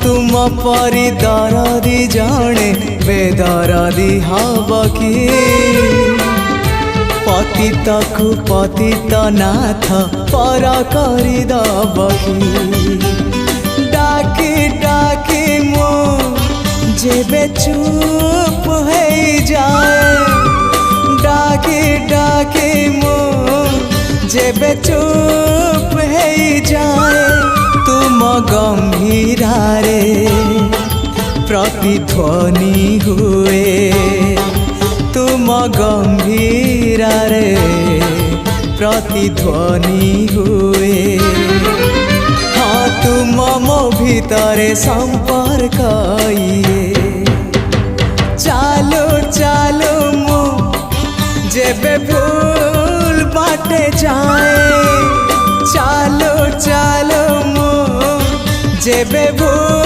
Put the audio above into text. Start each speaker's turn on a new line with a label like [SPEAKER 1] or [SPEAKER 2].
[SPEAKER 1] तुम परी दरदी जणे बेदरदी हब कि पतित को पतित नाथ पर करदब कि डाकी डाकी मो जेबे चुप हो जाए डाकी डाकी मो जेबे चुप हो जाए तुम गंभीरारे प्रतिध्वनि हुए तुम गंभीरारे प्रतिध्वनि हुए हाँ तुम मो भितरे संपर्क चालो चालो मो जेबे भूल बाटे जाए चालो चालो मो जेबे भूल